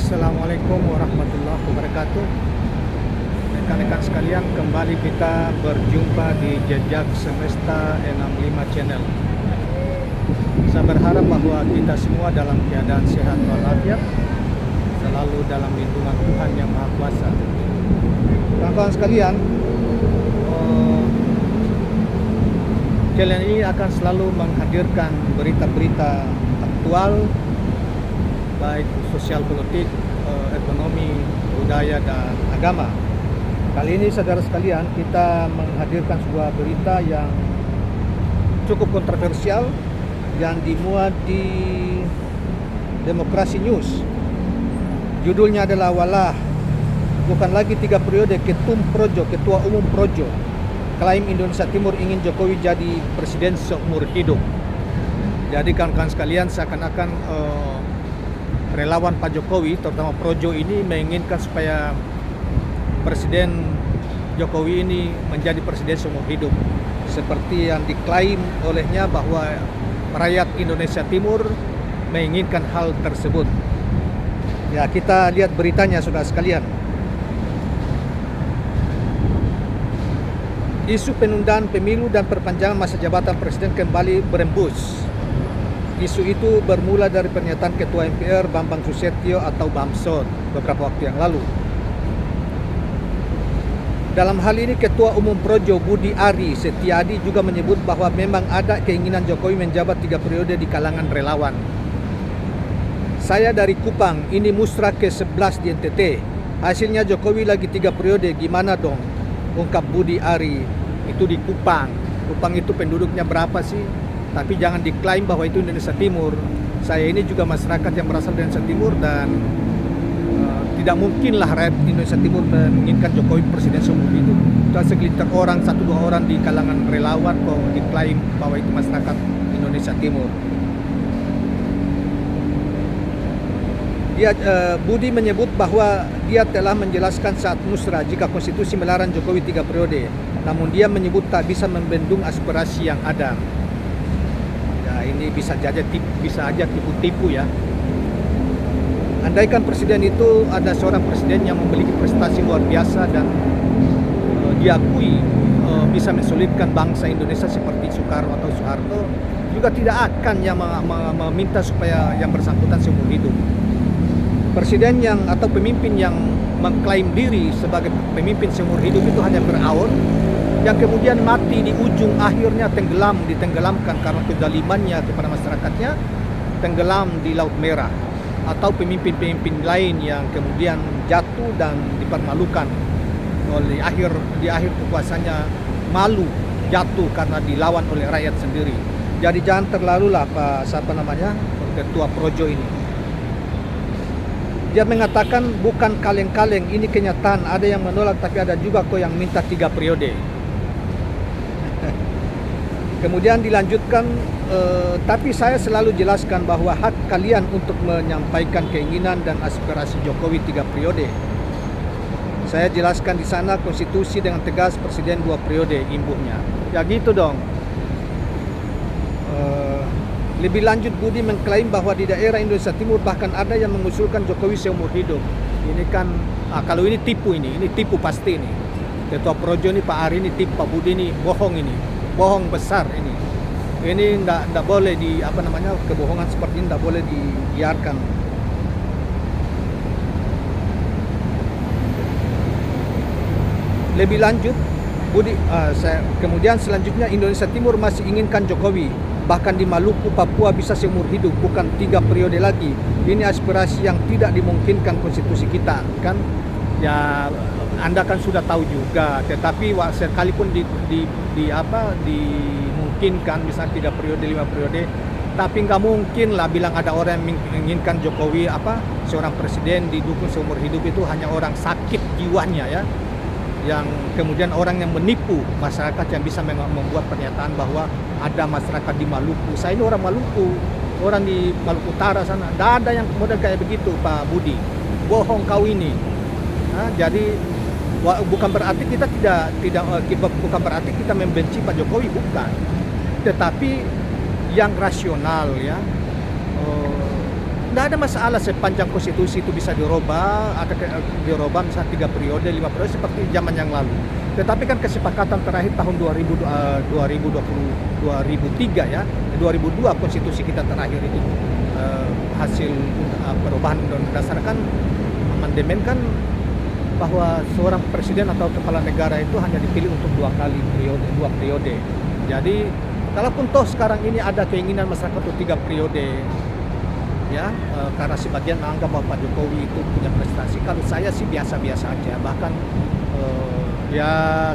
Assalamualaikum warahmatullahi wabarakatuh. Rekan-rekan sekalian, kembali kita berjumpa di Jejak Semesta 65 Channel. Saya berharap bahwa kita semua dalam keadaan sehat walafiat, selalu dalam lindungan Tuhan Yang Maha Kuasa. Kawan-kawan sekalian, channel ini akan selalu menghadirkan berita-berita aktual, baik sosial, politik, ekonomi, budaya, dan agama. Kali ini saudara sekalian, kita menghadirkan sebuah berita yang cukup kontroversial yang dimuat di Demokrasi News. Judulnya adalah "Walah, bukan lagi 3 periode Ketum Projo, Ketua Umum Projo, klaim Indonesia Timur ingin Jokowi jadi presiden seumur hidup." Jadi kawan-kawan sekalian, seakan-akan relawan Pak Jokowi, terutama Projo ini, menginginkan supaya Presiden Jokowi ini menjadi presiden seumur hidup, seperti yang diklaim olehnya bahwa rakyat Indonesia Timur menginginkan hal tersebut. Ya, kita lihat beritanya saudara sekalian. Isu penundaan pemilu dan perpanjangan masa jabatan presiden kembali berembus. Isu itu bermula dari pernyataan Ketua MPR Bambang Susatyo atau Bamsud beberapa waktu yang lalu. Dalam hal ini Ketua Umum Projo Budi Ari Setiadi juga menyebut bahwa memang ada keinginan Jokowi menjabat 3 periode di kalangan relawan. "Saya dari Kupang, ini musrah ke-11 di NTT. Hasilnya Jokowi lagi 3 periode, gimana dong?" ungkap Budi Ari. Itu di Kupang. Kupang itu penduduknya berapa sih? Tapi jangan diklaim bahwa itu Indonesia Timur. Saya ini juga masyarakat yang berasal dari Indonesia Timur, dan tidak mungkinlah rakyat Indonesia Timur menginginkan Jokowi presiden seumur hidup. Itu segelintir orang, 1-2 orang di kalangan relawan kok diklaim bahwa itu masyarakat Indonesia Timur. Budi menyebut bahwa dia telah menjelaskan saat musrah jika konstitusi melarang Jokowi 3 periode. Namun dia menyebut tak bisa membendung aspirasi yang ada. Ini bisa aja tipu-tipu ya. Andaikan presiden itu ada seorang presiden yang memiliki prestasi luar biasa dan diakui bisa mensolidkan bangsa Indonesia seperti Soekarno atau Soeharto, juga tidak akan yang meminta supaya yang bersangkutan seumur hidup. Presiden atau pemimpin yang mengklaim diri sebagai pemimpin seumur hidup itu hanya Firaun yang kemudian mati di ujung akhirnya ditenggelamkan karena kezalimannya kepada masyarakatnya, tenggelam di Laut Merah. Atau pemimpin-pemimpin lain yang kemudian jatuh dan dipermalukan oleh di akhir kekuasaannya, malu jatuh karena dilawan oleh rakyat sendiri. Jadi jangan terlalulah Ketua Projo ini. Dia mengatakan bukan kaleng-kaleng, ini kenyataan, ada yang menolak tapi ada juga kok yang minta 3 periode. Kemudian dilanjutkan, tapi saya selalu jelaskan bahwa hak kalian untuk menyampaikan keinginan dan aspirasi Jokowi 3 periode. Saya jelaskan di sana konstitusi dengan tegas presiden 2 periode, imbuhnya. Ya gitu dong. Lebih lanjut Budi mengklaim bahwa di daerah Indonesia Timur bahkan ada yang mengusulkan Jokowi seumur hidup. Ini kan, kalau ini tipu pasti ini. Ketua Projo ini Pak Ari ini tipu, Pak Budi ini bohong ini. Bohong besar ini. Ini enggak boleh kebohongan seperti ini enggak boleh dibiarkan. Lebih lanjut kemudian selanjutnya Indonesia Timur masih inginkan Jokowi, bahkan di Maluku, Papua bisa seumur hidup, bukan 3 periode lagi. Ini aspirasi yang tidak dimungkinkan konstitusi kita, kan? Ya, Anda kan sudah tahu juga, tetapi sekalipun dimungkinkan misalnya 3 periode, 5 periode, tapi nggak mungkin lah bilang ada orang yang menginginkan Jokowi seorang presiden didukung seumur hidup. Itu hanya orang sakit jiwanya ya, yang kemudian orang yang menipu masyarakat yang bisa membuat pernyataan bahwa ada masyarakat di Maluku. Saya ini orang Maluku, orang di Maluku Utara sana, tidak ada yang model kayak begitu Pak Budi. Bohong kau ini. Jadi bukan berarti bukan berarti kita membenci Pak Jokowi, bukan. Tetapi yang rasional ya, Tidak ada masalah sepanjang konstitusi itu bisa dirubah, dirubah misalnya 3 periode, 5 periode seperti zaman yang lalu. Tetapi kan kesepakatan terakhir tahun 2003 ya, 2002 konstitusi kita terakhir itu hasil perubahan undang-undang dasar kan, amandemen kan, bahwa seorang presiden atau kepala negara itu hanya dipilih untuk 2 periode. Jadi kalaupun toh sekarang ini ada keinginan masyarakat untuk 3 periode, ya, karena sebagian menganggap bahwa Pak Jokowi itu punya prestasi. Kalau saya sih biasa-biasa aja. Bahkan ya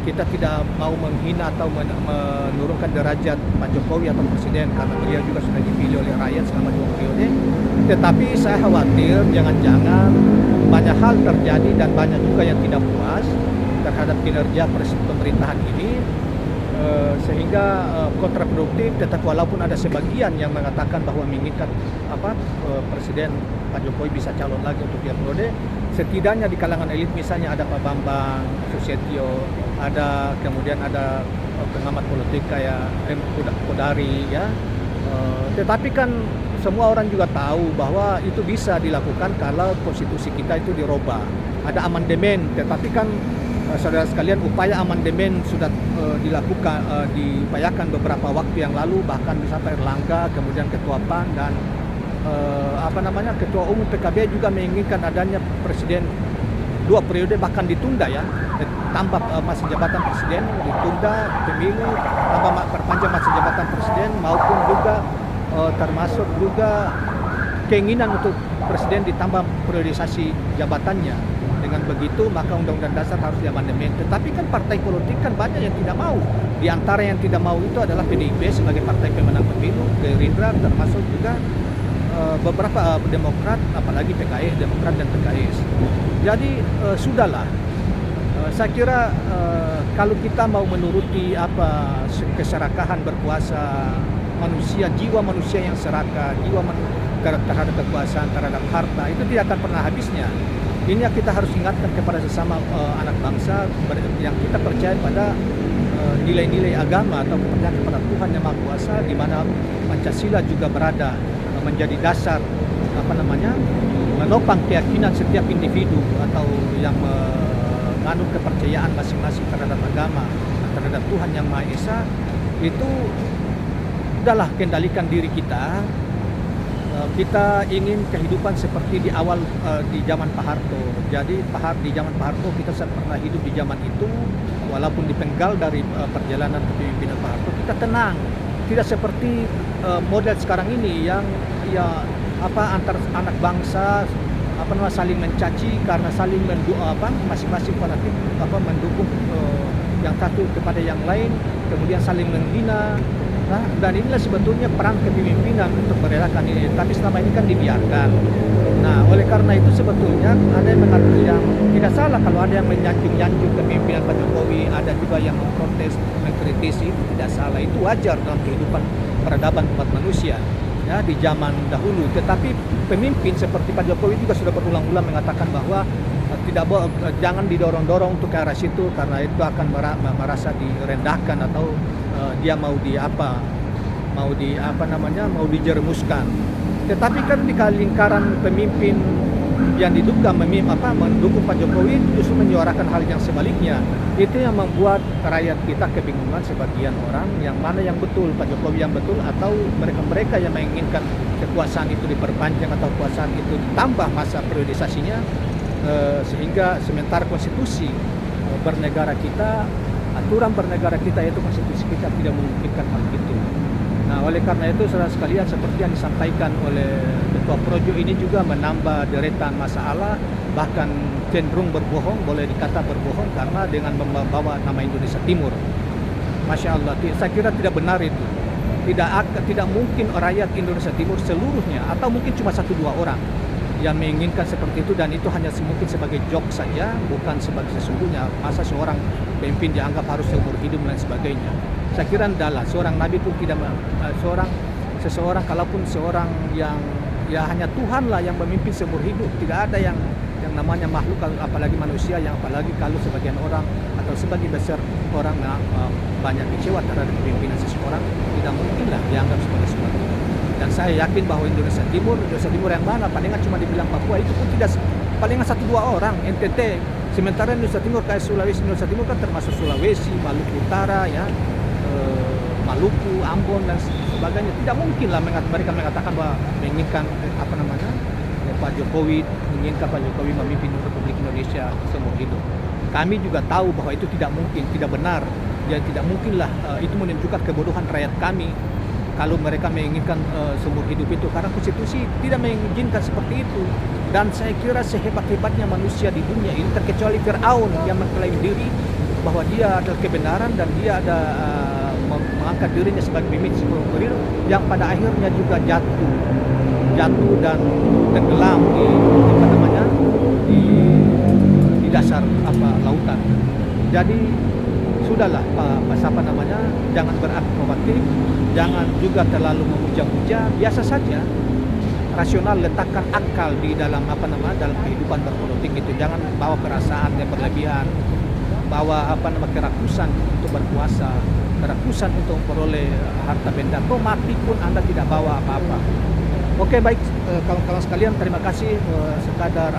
kita tidak mau menghina atau menurunkan derajat Pak Jokowi atau presiden, karena beliau juga sudah dipilih oleh rakyat selama 2 periode. Tetapi saya khawatir jangan-jangan banyak hal terjadi dan banyak juga yang tidak puas terhadap kinerja pemerintahan ini, sehingga kontraproduktif. Tetapi walaupun ada sebagian yang mengatakan bahwa menginginkan Presiden Pak Jokowi bisa calon lagi untuk 3 periode, setidaknya di kalangan elit misalnya ada Pak Bambang Susatyo, kemudian ada pengamat politik kayak M. Kodari ya. Tetapi kan semua orang juga tahu bahwa itu bisa dilakukan kalau konstitusi kita itu dirubah. Ada amandemen, tetapi kan saudara sekalian, upaya amandemen sudah dilakukan, diupayakan beberapa waktu yang lalu, bahkan bisa Pak Erlangga, kemudian Ketua PAN dan Ketua Umum PKB juga menginginkan adanya presiden 2 periode, bahkan ditunda ya, tambah masa jabatan presiden, ditunda pemilu, perpanjang masa jabatan presiden, maupun juga termasuk juga keinginan untuk presiden ditambah priorisasi jabatannya. Dengan begitu maka undang-undang dasar harus diamandemen. Tetapi kan partai politik kan banyak yang tidak mau. Di antara yang tidak mau itu adalah PDIP sebagai partai pemenang pemilu, Gerindra, termasuk juga beberapa Demokrat, apalagi PKS, Demokrat dan PKS. Jadi sudahlah. Saya kira kalau kita mau menuruti keserakahan berkuasa manusia, jiwa manusia yang serakah, terhadap kekuasaan, terhadap harta, itu tidak akan pernah habisnya. Ini yang kita harus ingatkan kepada sesama anak bangsa yang kita percaya pada nilai-nilai agama atau kepercayaan kepada Tuhan Yang Maha Kuasa, di mana Pancasila juga berada menjadi dasar menopang keyakinan setiap individu atau yang menganut kepercayaan masing-masing terhadap agama, terhadap Tuhan Yang Maha Esa. Itu udahlah, kendalikan diri kita. Kita ingin kehidupan seperti di awal di zaman Pak Harto. Jadi di zaman Pak Harto kita pernah hidup di zaman itu, walaupun dipenggal dari perjalanan kepemimpinan Pak Harto, kita tenang. Tidak seperti model sekarang ini yang antar anak bangsa saling mencaci karena saling masing-masing fanatik mendukung yang satu kepada yang lain, kemudian saling menghina. Nah, dan inilah sebetulnya peran kepemimpinan untuk merelakan ini, tapi selama ini kan dibiarkan. Nah, oleh karena itu sebetulnya ada yang mengatakan yang tidak salah kalau ada yang menyanjung-nyanjung kepemimpinan Pak Jokowi, ada juga yang memprotes, mengkritisi, itu tidak salah, itu wajar dalam kehidupan peradaban umat manusia ya di zaman dahulu. Tetapi pemimpin seperti Pak Jokowi juga sudah berulang-ulang mengatakan bahwa jangan didorong-dorong untuk ke arah situ, karena itu akan merasa direndahkan atau dia mau dijerumuskan. Tetapi kan di lingkaran pemimpin yang diduga mendukung Pak Jokowi justru menyuarakan hal yang sebaliknya. Itu yang membuat rakyat kita kebingungan, sebagian orang yang mana yang betul, Pak Jokowi yang betul atau mereka yang menginginkan kekuasaan itu diperpanjang atau kekuasaan itu ditambah masa periodisasinya, sehingga sementara konstitusi bernegara kita, aturan bernegara kita, yaitu konstitusi kita, tidak memungkinkan hal itu. Nah, oleh karena itu saudara sekalian, seperti yang disampaikan oleh Ketua Projo, ini juga menambah deretan masalah, bahkan cenderung berbohong, boleh dikata berbohong, karena dengan membawa nama Indonesia Timur. Masya Allah, saya kira tidak benar itu. Tidak mungkin rakyat Indonesia Timur seluruhnya, atau mungkin cuma 1-2 orang yang menginginkan seperti itu, dan itu hanya mungkin sebagai joke saja, bukan sebagai sesungguhnya. Masa seorang pemimpin dianggap harus seumur hidup dan sebagainya. Saya kira adalah seorang nabi pun tidak, seseorang kalaupun seorang yang ya hanya Tuhanlah yang memimpin seumur hidup, tidak ada yang namanya makhluk, apalagi manusia, yang apalagi kalau sebagian orang atau sebagian besar orang banyak kecewa terhadap kepemimpinan seseorang, tidak mungkinlah dianggap sebagai sesuatu. Dan saya yakin bahwa Indonesia Timur yang mana? Palingan cuma dibilang Papua, itu pun tidak, palingan 1-2 orang NTT. Sementara Indonesia Timur kayak Sulawesi, Indonesia Timur kan termasuk Sulawesi, Maluku Utara ya, Maluku, Ambon dan sebagainya. Tidak mungkin lah mereka mengatakan bahwa menginginkan Pak Jokowi memimpin Republik Indonesia seumur hidup. Kami juga tahu bahwa itu tidak mungkin, tidak benar. Ya tidak mungkinlah, itu menunjukkan kebodohan rakyat kami kalau mereka menginginkan seumur hidup itu, karena konstitusi tidak mengizinkan seperti itu. Dan saya kira sehebat-hebatnya manusia di dunia ini, terkecuali Fir'aun yang mengklaim diri bahwa dia adalah kebenaran dan dia ada mengangkat dirinya sebagai pemimpin seumur hidup, yang pada akhirnya juga jatuh dan tenggelam di dasar lautan. Jadi sudahlah jangan berakrobatik, jangan juga terlalu memuja-muja, biasa saja. Rasional, letakkan akal di dalam dalam kehidupan berpolitik itu. Jangan bawa perasaan yang berlebihan, bawa kerakusan untuk berkuasa, kerakusan untuk memperoleh harta benda. Kau mati pun Anda tidak bawa apa-apa. Oke, baik kawan-kawan sekalian, terima kasih sekadar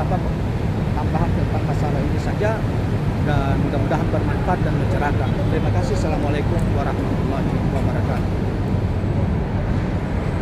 tambahan tentang masalah ini saja, dan mudah-mudahan bermanfaat dan mencerahkan. Terima kasih. Assalamualaikum warahmatullahi wabarakatuh.